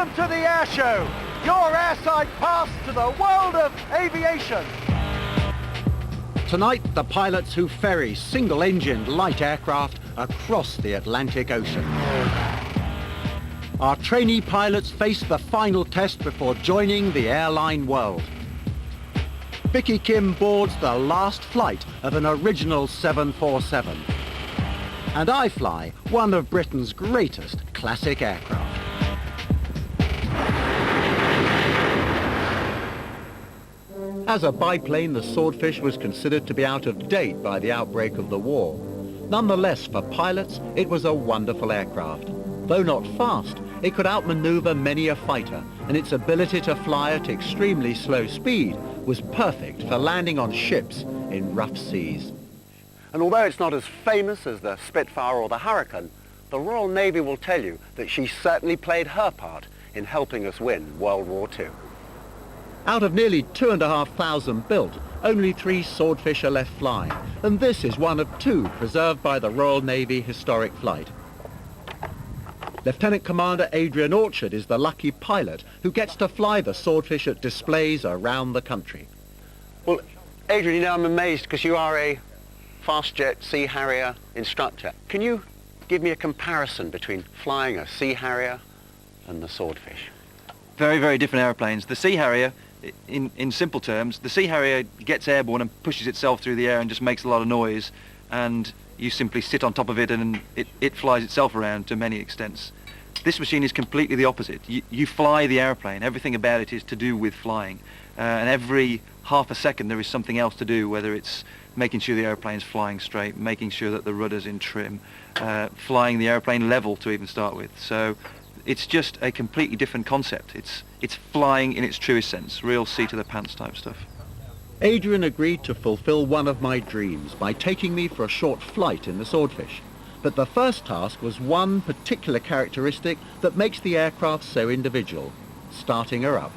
Welcome to the Airshow, your airside pass to the world of aviation. Tonight, the pilots who ferry single-engined light aircraft across the Atlantic Ocean. Our trainee pilots face the final test before joining the airline world. Vicky Kimm boards the last flight of an original 747. And I fly one of Britain's greatest classic aircraft. As a biplane, the Swordfish was considered to be out of date by the outbreak of the war. Nonetheless, for pilots, it was a wonderful aircraft. Though not fast, it could outmaneuver many a fighter, and its ability to fly at extremely slow speed was perfect for landing on ships in rough seas. And although it's not as famous as the Spitfire or the Hurricane, the Royal Navy will tell you that she certainly played her part in helping us win World War II. Out of nearly 2,500 built, only 3 Swordfish are left flying, and this is one of 2 preserved by the Royal Navy Historic Flight. Lieutenant Commander Adrian Orchard is the lucky pilot who gets to fly the Swordfish at displays around the country. Well, Adrian, you know, I'm amazed because you are a fast jet Sea Harrier instructor. Can you give me a comparison between flying a Sea Harrier and the Swordfish? Very, very different aeroplanes. The Sea Harrier, in simple terms, the Sea Harrier gets airborne and pushes itself through the air and just makes a lot of noise, and you simply sit on top of it and it flies itself around to many extents. This machine is completely the opposite. You fly the airplane. Everything about it is to do with flying. And every half a second there is something else to do, whether it's making sure the airplane's flying straight, making sure that the rudder's in trim, flying the airplane level to even start with. So it's just a completely different concept. It's flying in its truest sense, real seat-of-the-pants type stuff. Adrian agreed to fulfill one of my dreams by taking me for a short flight in the Swordfish. But the first task was one particular characteristic that makes the aircraft so individual: starting her up.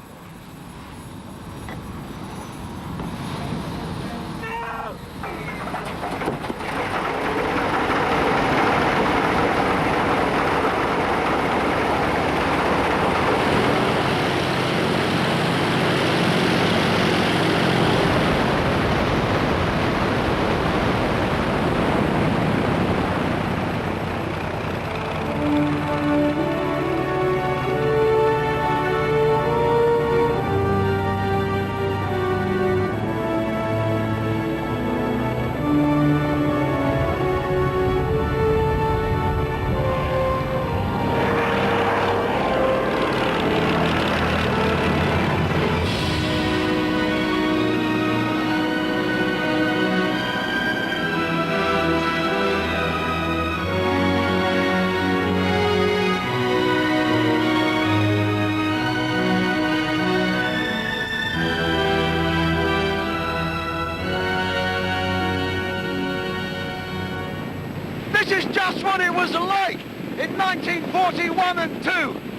This is just what it was like in 1941 and 2,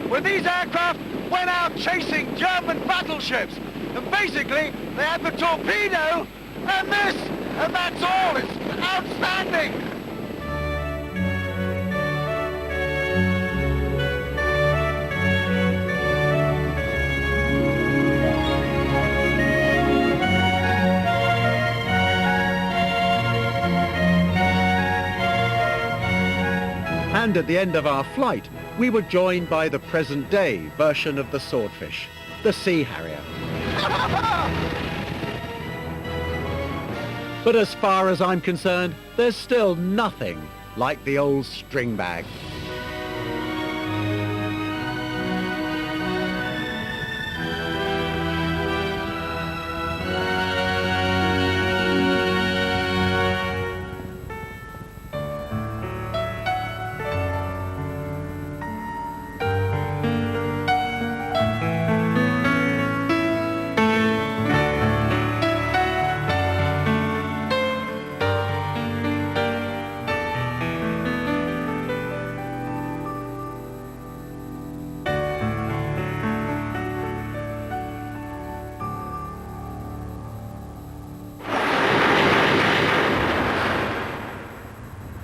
when these aircraft went out chasing German battleships. And basically, they had the torpedo and this, and that's all. It's outstanding. And at the end of our flight, we were joined by the present-day version of the Swordfish, the Sea Harrier. But as far as I'm concerned, there's still nothing like the old string bag.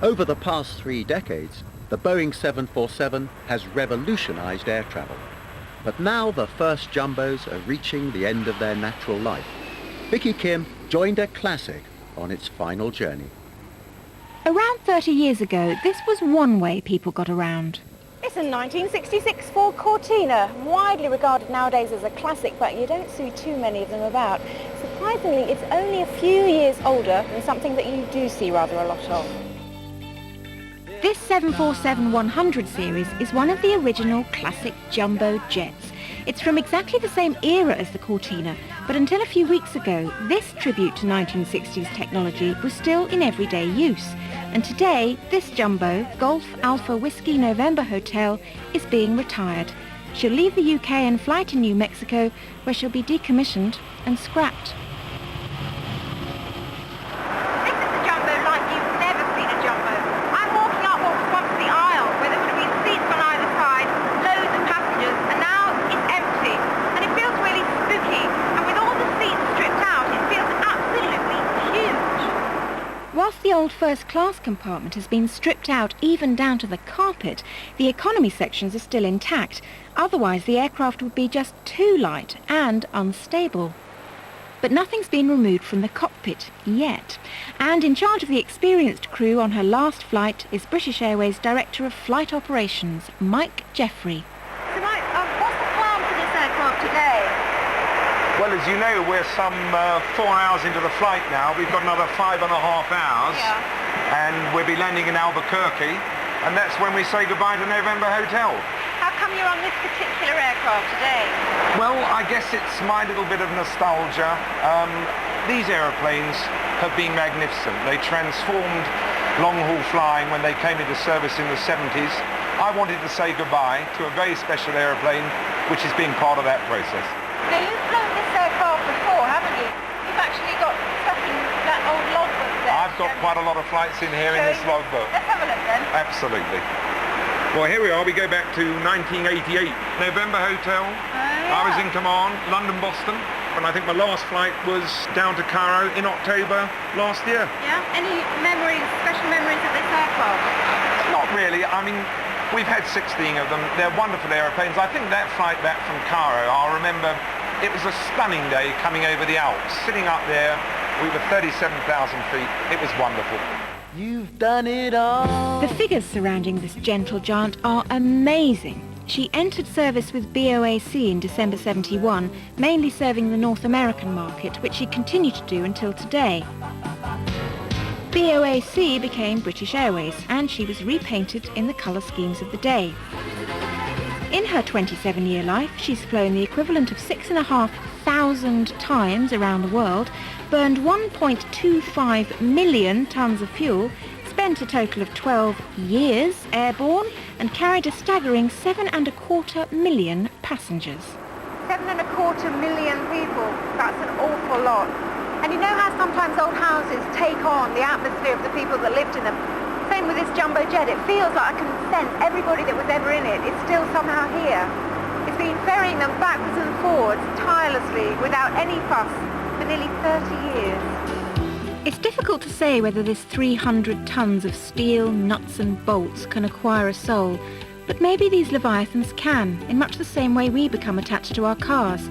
Over the past 3 decades, the Boeing 747 has revolutionized air travel. But now the first jumbos are reaching the end of their natural life. Vicky Kimm joined a classic on its final journey. Around 30 years ago, this was one way people got around. It's a 1966 Ford Cortina, widely regarded nowadays as a classic, but you don't see too many of them about. Surprisingly, it's only a few years older than something that you do see rather a lot of. This 747-100 series is one of the original classic jumbo jets. It's from exactly the same era as the Cortina, but until a few weeks ago, this tribute to 1960s technology was still in everyday use. And today, this jumbo, Golf Alpha Whiskey November Hotel, is being retired. She'll leave the UK and fly to New Mexico, where she'll be decommissioned and scrapped. This is a jumbo like you've never seen a jumbo. I'm walking up what was once the aisle, where there would have been seats on either side, loads of passengers, and now it's empty. And it feels really spooky, and with all the seats stripped out, it feels absolutely huge. Whilst the old first-class compartment has been stripped out even down to the carpet, the economy sections are still intact. Otherwise, the aircraft would be just too light and unstable. But nothing's been removed from the cockpit yet. And in charge of the experienced crew on her last flight is British Airways Director of Flight Operations, Mike Jeffrey. So Mike, what's the plan for this aircraft today? Well, as you know, we're some 4 hours into the flight now. We've got another 5.5 hours, and we'll be landing in Albuquerque, and that's when we say goodbye to November Hotel. How come you're on this particular aircraft today? Well, I guess it's my little bit of nostalgia. These aeroplanes have been magnificent. They transformed long-haul flying when they came into service in the 70s. I wanted to say goodbye to a very special aeroplane, which has been part of that process. Now, you've flown this aircraft before, haven't you? You've actually got stuff in that old logbook there. I've got quite a lot of flights in here in this logbook. Let's have a look then. Absolutely. Well, here we are. We go back to 1988. November Hotel. I was in command, London, Boston. And I think my last flight was down to Cairo in October last year. Yeah? Any memories, special memories of this aircraft? Not really. I mean, we've had 16 of them. They're wonderful aeroplanes. I think that flight back from Cairo, I'll remember, it was a stunning day coming over the Alps. Sitting up there, we were 37,000 feet. It was wonderful. You've done it all. The figures surrounding this gentle giant are amazing. She entered service with BOAC in December 71, mainly serving the North American market, which she continued to do until today. BOAC became British Airways, and she was repainted in the colour schemes of the day. In her 27-year life, she's flown the equivalent of 6,500 times around the world, burned 1.25 million tonnes of fuel, spent a total of 12 years airborne, and carried a staggering 7.25 million passengers. 7.25 million people. That's an awful lot. And you know how sometimes old houses take on the atmosphere of the people that lived in them? Same with this jumbo jet. It feels like I can sense everybody that was ever in it. It's still somehow here. It's been ferrying them backwards and forwards tirelessly without any fuss for nearly 30 years. It's difficult to say whether this 300 tons of steel, nuts and bolts can acquire a soul, but maybe these Leviathans can, in much the same way we become attached to our cars.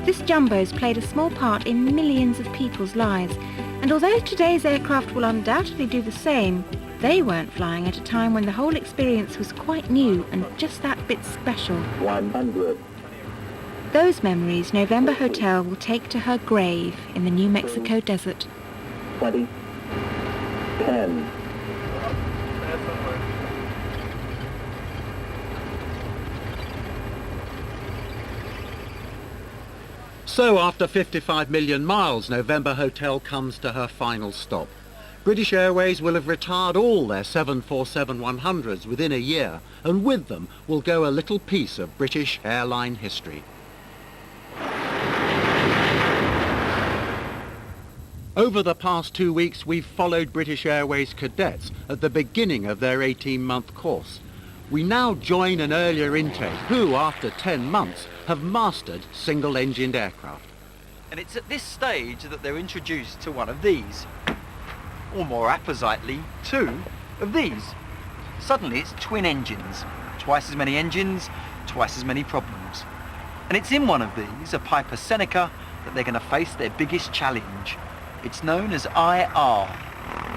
This jumbo's played a small part in millions of people's lives, and although today's aircraft will undoubtedly do the same, they weren't flying at a time when the whole experience was quite new and just that bit special. 100. Those memories November Hotel will take to her grave in the New Mexico desert. 20. 10. So after 55 million miles, November Hotel comes to her final stop. British Airways will have retired all their 747-100s within a year, and with them will go a little piece of British airline history. Over the past 2 weeks, we've followed British Airways cadets at the beginning of their 18-month course. We now join an earlier intake who, after 10 months, have mastered single-engined aircraft. And it's at this stage that they're introduced to one of these, or more appositely, 2 of these. Suddenly it's twin engines, twice as many engines, twice as many problems. And it's in one of these, a Piper Seneca, that they're going to face their biggest challenge. It's known as IR,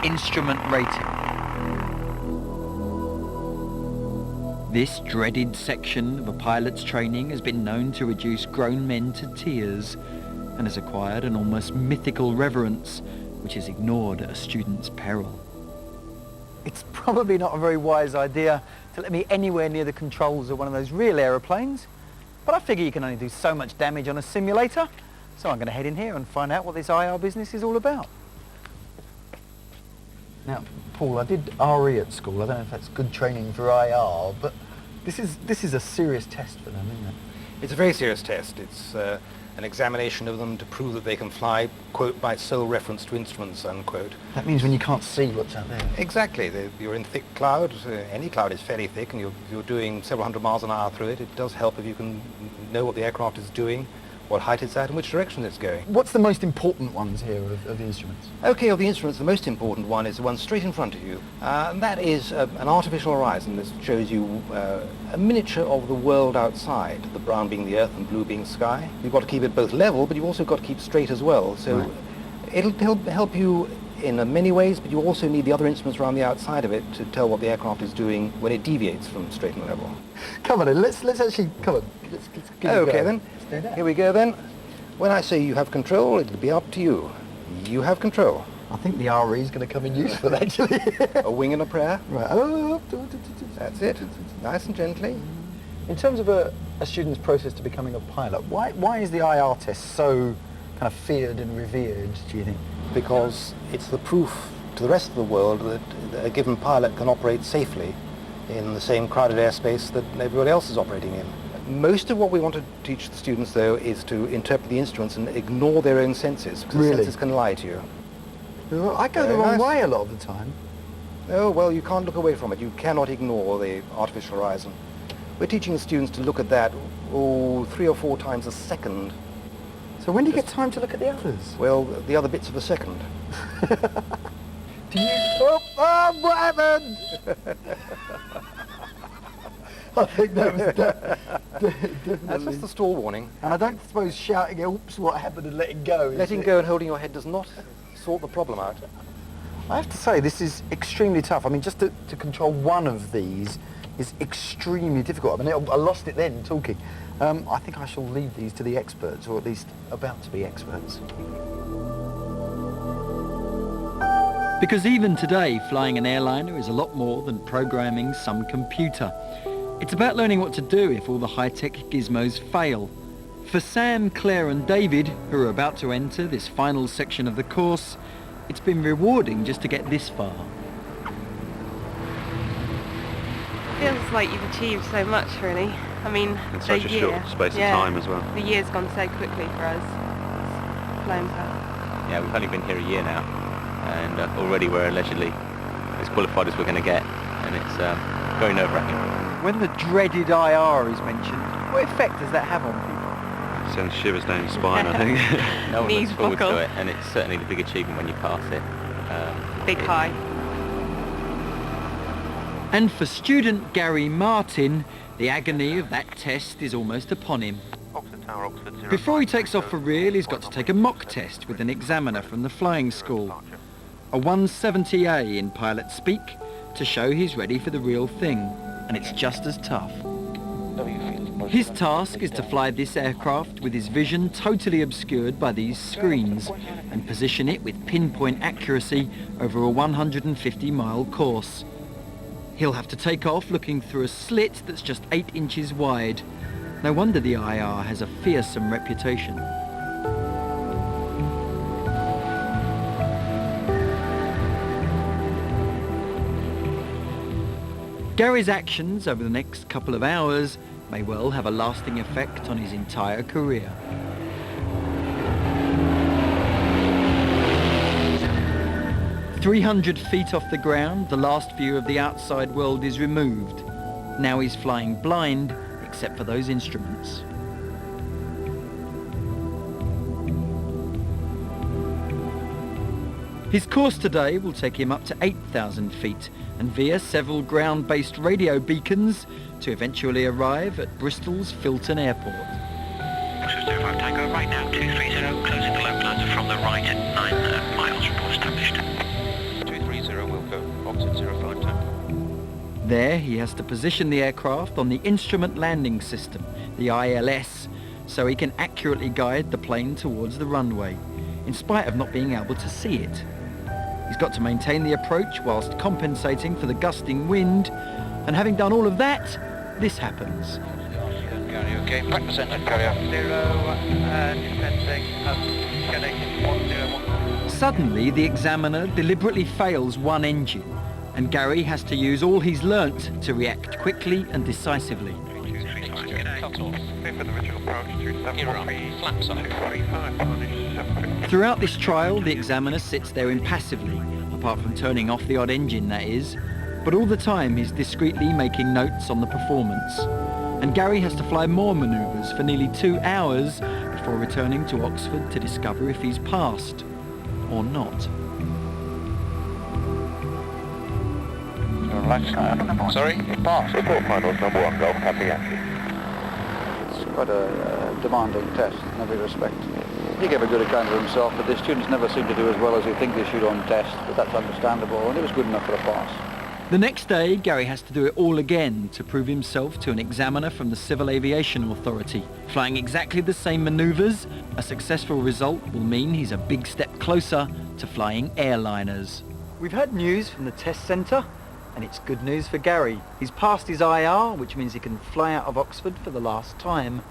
Instrument Rating. This dreaded section of a pilot's training has been known to reduce grown men to tears and has acquired an almost mythical reverence which is ignored at a student's peril. It's probably not a very wise idea to let me anywhere near the controls of one of those real aeroplanes, but I figure you can only do so much damage on a simulator, so I'm going to head in here and find out what this IR business is all about. Now, Paul, I did RE at school. I don't know if that's good training for IR, but this is a serious test for them, isn't it? It's a very serious test. It's an examination of them to prove that they can fly, quote, by sole reference to instruments, unquote. That means when you can't see what's out there. Exactly. You're in thick cloud. Any cloud is fairly thick, and you're doing several hundred miles an hour through it. It does help if you can know what the aircraft is doing, what height it's at, and which direction it's going. What's the most important ones here of the instruments? Okay, of the instruments, the most important one is the one straight in front of you, and that is an artificial horizon. This shows you a miniature of the world outside, the brown being the earth and blue being sky. You've got to keep it both level, but you've also got to keep straight as well. So right. It'll help you in many ways, but you also need the other instruments around the outside of it to tell what the aircraft is doing when it deviates from straight and level. Come on then, let's actually, come on. Let's give it a go. Okay then. Here we go then. When I say you have control, it'll be up to you. You have control. I think the RE is going to come in useful, actually. A wing and a prayer. Right. Oh, that's it. Nice and gently. In terms of a student's process to becoming a pilot, why is the IR test so kind of feared and revered, do you think? Because it's the proof to the rest of the world that a given pilot can operate safely in the same crowded airspace that everybody else is operating in. Most of what we want to teach the students, though, is to interpret the instruments and ignore their own senses, because the senses can lie to you. Well, I go the wrong way a lot of the time. Oh, well, you can't look away from it. You cannot ignore the artificial horizon. We're teaching the students to look at that, 3 or 4 times a second. So when do you get time to look at the others? Well, the other bits of a second. Do you... Oh, what happened? I think that was definitely... That's just the stall warning. And I don't suppose shouting, oops, what happened, and letting go... Letting go and holding your head does not sort the problem out. I have to say, this is extremely tough. I mean, just to control one of these is extremely difficult. I mean, I lost it then, talking. I think I shall leave these to the experts, or at least about to be experts. Because even today, flying an airliner is a lot more than programming some computer. It's about learning what to do if all the high-tech gizmos fail. For Sam, Claire and David, who are about to enter this final section of the course, it's been rewarding just to get this far. Feels like you've achieved so much, really. I mean, in such a short space of time as well. The year's gone so quickly for us. It's flown past. Yeah, we've only been here a year now, and already we're allegedly as qualified as we're going to get, and it's very nerve-wracking. When the dreaded IR is mentioned, what effect does that have on people? It sends shivers down your spine, I think. No one looks forward buckle. to it, and it's certainly the big achievement when you pass it. Big high. And for student Gary Martin, the agony of that test is almost upon him. Before he takes off for real, he's got to take a mock test with an examiner from the flying school. A 170A in pilot speak, to show he's ready for the real thing. And it's just as tough. His task is to fly this aircraft with his vision totally obscured by these screens and position it with pinpoint accuracy over a 150-mile course. He'll have to take off looking through a slit that's just 8 inches wide. No wonder the IR has a fearsome reputation. Gary's actions over the next couple of hours may well have a lasting effect on his entire career. "300 feet off the ground, the last view of the outside world is removed. Now he's flying blind, except for those instruments." His course today will take him up to 8,000 feet and via several ground-based radio beacons to eventually arrive at Bristol's Filton Airport. Oscar 05 Tango, right now 230, closing the localizer from the right at 9 miles, report established. 230 will go, opposite 05 Tango. There he has to position the aircraft on the Instrument Landing System, the ILS, so he can accurately guide the plane towards the runway, in spite of not being able to see it. He's got to maintain the approach whilst compensating for the gusting wind, and having done all of that, this happens. Okay, practice center, carry on. 0, descending, 101. Suddenly, the examiner deliberately fails one engine, and Gary has to use all he's learnt to react quickly and decisively. Throughout this trial, the examiner sits there impassively, apart from turning off the odd engine, that is, but all the time he's discreetly making notes on the performance. And Gary has to fly more manoeuvres for nearly 2 hours before returning to Oxford to discover if he's passed or not. Sorry, passed. Report finals, number 1 Golf, happy Yankee. It's quite a demanding test in every respect. He gave a good account of himself, but the students never seem to do as well as they think they should on test, but that's understandable, and it was good enough for a pass. The next day, Gary has to do it all again to prove himself to an examiner from the Civil Aviation Authority. Flying exactly the same manoeuvres, a successful result will mean he's a big step closer to flying airliners. We've had news from the test centre, and it's good news for Gary. He's passed his IR, which means he can fly out of Oxford for the last time.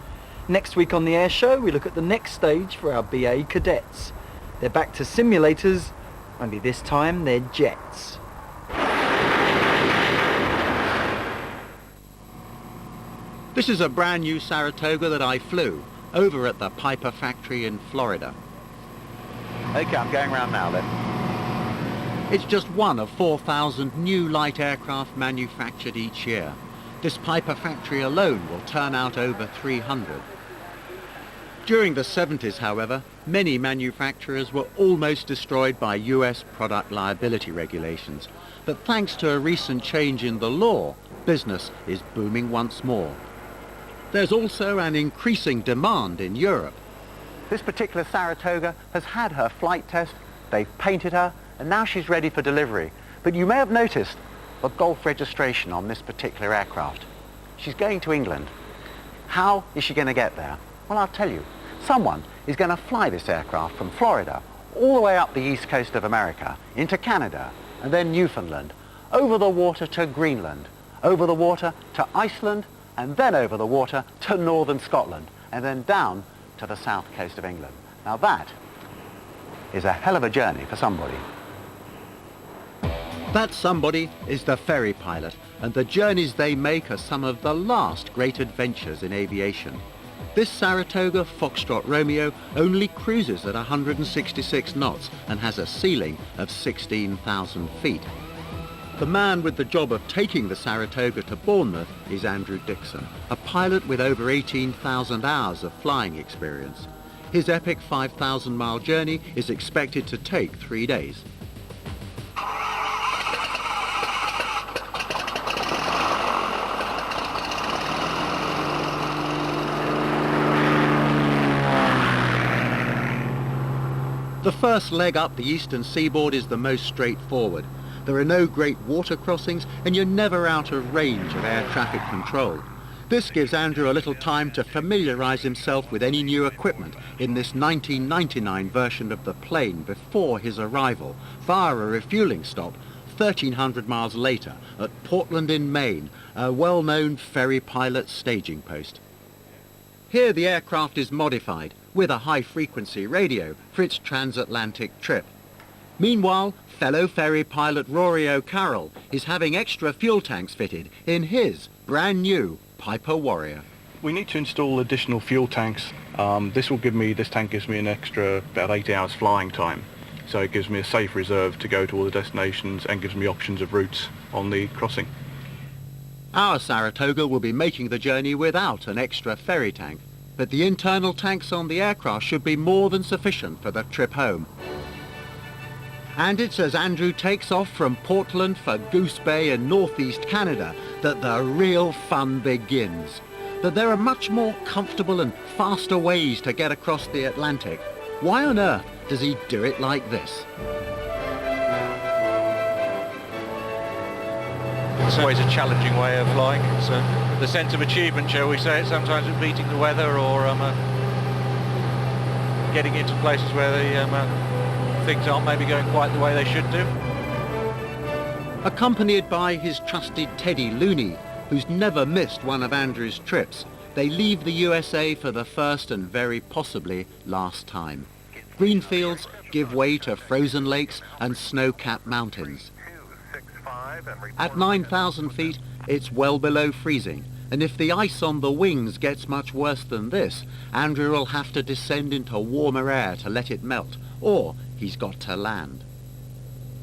Next week on the Airshow, we look at the next stage for our BA cadets. They're back to simulators, only this time they're jets. This is a brand new Saratoga that I flew over at the Piper factory in Florida. Okay, I'm going round now then. It's just one of 4,000 new light aircraft manufactured each year. This Piper factory alone will turn out over 300. During the 70s, however, many manufacturers were almost destroyed by US product liability regulations. But thanks to a recent change in the law, business is booming once more. There's also an increasing demand in Europe. This particular Saratoga has had her flight test, they've painted her, and now she's ready for delivery. But you may have noticed the Golf registration on this particular aircraft. She's going to England. How is she going to get there? Well, I'll tell you. Someone is going to fly this aircraft from Florida all the way up the east coast of America, into Canada, and then Newfoundland, over the water to Greenland, over the water to Iceland, and then over the water to northern Scotland, and then down to the south coast of England. Now that is a hell of a journey for somebody. That somebody is the ferry pilot, and the journeys they make are some of the last great adventures in aviation. This Saratoga Foxtrot Romeo only cruises at 166 knots and has a ceiling of 16,000 feet. The man with the job of taking the Saratoga to Bournemouth is Andrew Dixon, a pilot with over 18,000 hours of flying experience. His epic 5,000-mile journey is expected to take 3 days. The first leg up the eastern seaboard is the most straightforward. There are no great water crossings and you're never out of range of air traffic control. This gives Andrew a little time to familiarise himself with any new equipment in this 1999 version of the plane before his arrival, via a refuelling stop 1,300 miles later at Portland in Maine, a well-known ferry pilot staging post. Here the aircraft is modified with a high-frequency radio for its transatlantic trip. Meanwhile, fellow ferry pilot Rory O'Carroll is having extra fuel tanks fitted in his brand new Piper Warrior. We need to install additional fuel tanks. This tank gives me an extra about 8 hours flying time. So it gives me a safe reserve to go to all the destinations and gives me options of routes on the crossing. Our Saratoga will be making the journey without an extra ferry tank, but the internal tanks on the aircraft should be more than sufficient for the trip home. And it's as Andrew takes off from Portland for Goose Bay in northeast Canada that the real fun begins. That there are much more comfortable and faster ways to get across the Atlantic. Why on earth does he do it like this? It's always a challenging way of flying. It's the sense of achievement, shall we say it, sometimes with beating the weather or getting into places where the things aren't maybe going quite the way they should do. Accompanied by his trusted Teddy Looney, who's never missed one of Andrew's trips, they leave the USA for the first and very possibly last time. Green fields give way to frozen lakes and snow-capped mountains. At 9,000 feet, it's well below freezing, and if the ice on the wings gets much worse than this, Andrew will have to descend into warmer air to let it melt, or he's got to land.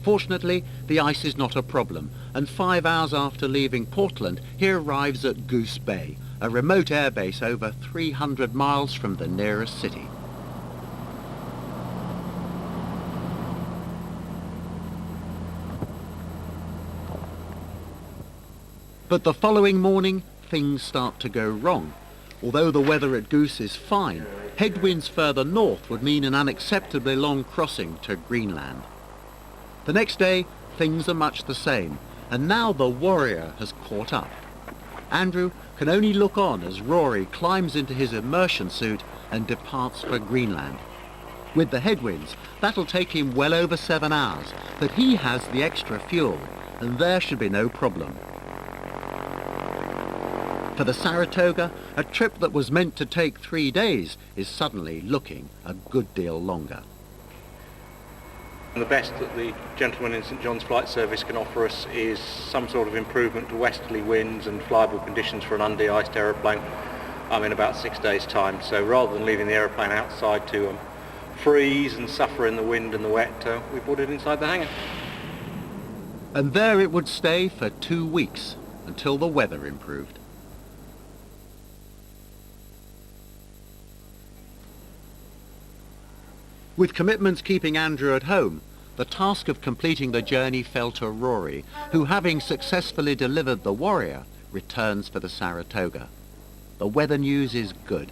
Fortunately, the ice is not a problem, and 5 hours after leaving Portland, he arrives at Goose Bay, a remote airbase over 300 miles from the nearest city. But the following morning, things start to go wrong. Although the weather at Goose is fine, headwinds further north would mean an unacceptably long crossing to Greenland. The next day, things are much the same, and now the Warrior has caught up. Andrew can only look on as Rory climbs into his immersion suit and departs for Greenland. With the headwinds, that'll take him well over 7 hours, but he has the extra fuel, and there should be no problem. For the Saratoga, a trip that was meant to take 3 days is suddenly looking a good deal longer. The best that the gentleman in St John's Flight Service can offer us is some sort of improvement to westerly winds and flyable conditions for an unde-iced aeroplane in about 6 days' time. So rather than leaving the aeroplane outside to freeze and suffer in the wind and the wet, we put it inside the hangar. And there it would stay for 2 weeks until the weather improved. With commitments keeping Andrew at home, the task of completing the journey fell to Rory, who, having successfully delivered the Warrior, returns for the Saratoga. The weather news is good.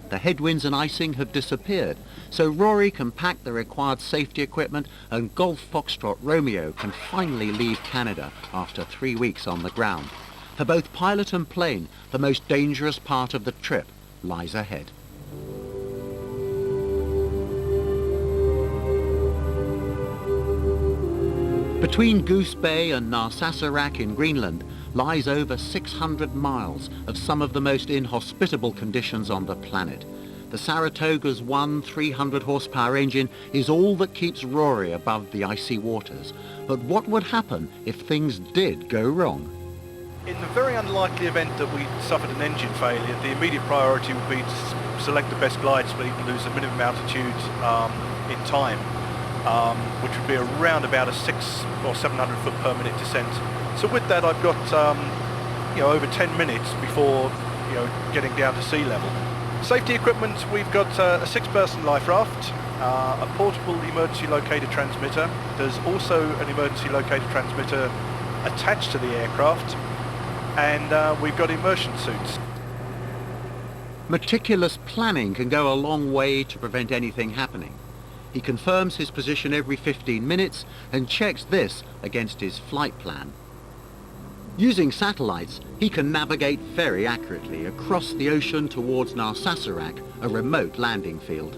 The headwinds and icing have disappeared, so Rory can pack the required safety equipment and Golf Foxtrot Romeo can finally leave Canada after 3 weeks on the ground. For both pilot and plane, the most dangerous part of the trip lies ahead. Between Goose Bay and Narsarsuaq in Greenland lies over 600 miles of some of the most inhospitable conditions on the planet. The Saratoga's 300 horsepower engine is all that keeps Rory above the icy waters. But what would happen if things did go wrong? In the very unlikely event that we suffered an engine failure, the immediate priority would be to select the best glide speed and lose the minimum altitude in time. Which would be around about a 600 or 700 foot per minute descent. So with that, I've got over 10 minutes before getting down to sea level. Safety equipment: we've got a 6-person life raft, a portable emergency locator transmitter. There's also an emergency locator transmitter attached to the aircraft, and we've got immersion suits. Meticulous planning can go a long way to prevent anything happening. He confirms his position every 15 minutes and checks this against his flight plan. Using satellites, he can navigate very accurately across the ocean towards Narsarsuaq, a remote landing field.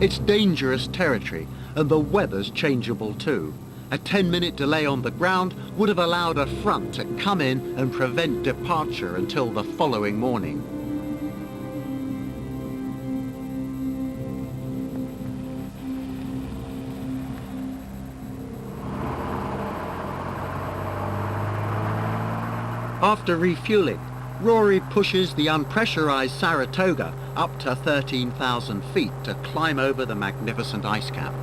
It's dangerous territory, and the weather's changeable too. A 10-minute delay on the ground would have allowed a front to come in and prevent departure until the following morning. After refueling, Rory pushes the unpressurized Saratoga up to 13,000 feet to climb over the magnificent ice cap.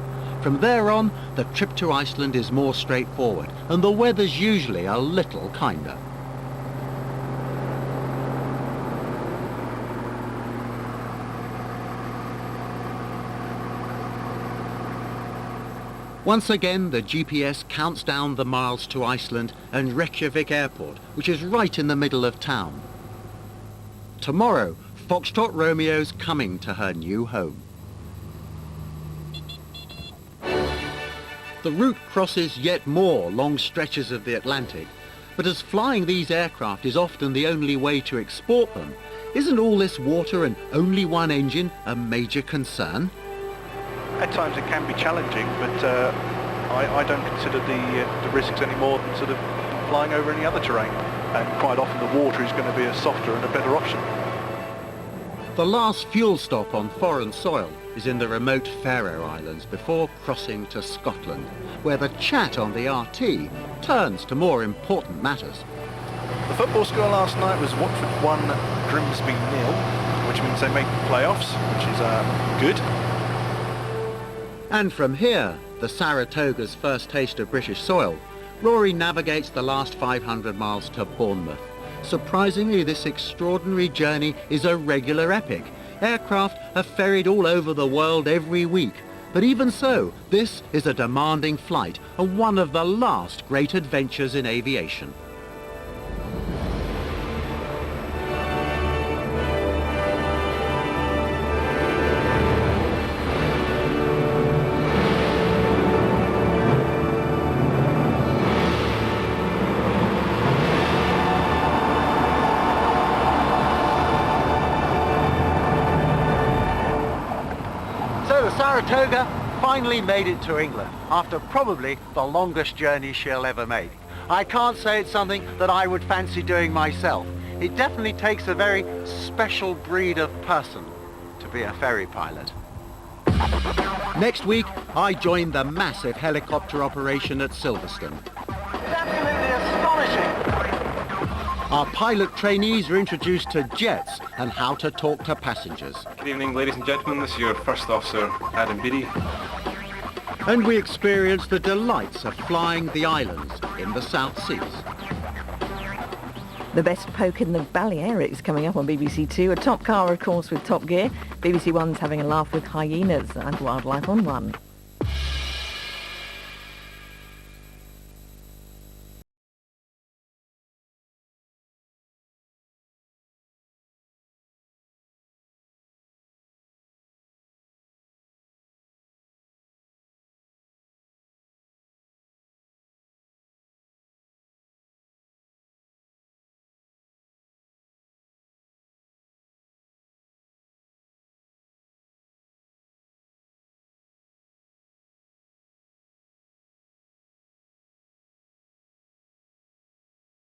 From there on, the trip to Iceland is more straightforward, and the weather's usually a little kinder. Once again, the GPS counts down the miles to Iceland and Reykjavik Airport, which is right in the middle of town. Tomorrow, Foxtrot Romeo's coming to her new home. The route crosses yet more long stretches of the Atlantic, but as flying these aircraft is often the only way to export them, isn't all this water and only one engine a major concern? At times it can be challenging, but I don't consider the risks any more than sort of flying over any other terrain. And quite often the water is going to be a softer and a better option. The last fuel stop on foreign soil is in the remote Faroe Islands before crossing to Scotland, where the chat on the RT turns to more important matters. The football score last night was Watford 1, Grimsby 0, which means they make the playoffs, which is good. And from here, the Saratoga's first taste of British soil, Rory navigates the last 500 miles to Bournemouth. Surprisingly, this extraordinary journey is a regular epic. Aircraft are ferried all over the world every week. But even so, this is a demanding flight and one of the last great adventures in aviation. Saratoga finally made it to England after probably the longest journey she'll ever make. I can't say it's something that I would fancy doing myself. It definitely takes a very special breed of person to be a ferry pilot. Next week, I join the massive helicopter operation at Silverstone. It's absolutely astonishing. Our pilot trainees are introduced to jets and how to talk to passengers. Good evening, ladies and gentlemen. This is your first officer, Adam Beattie. And we experience the delights of flying the islands in the South Seas. The best poke in the Balearics is coming up on BBC2. A top car, of course, with Top Gear. BBC One's having a laugh with hyenas and wildlife on One.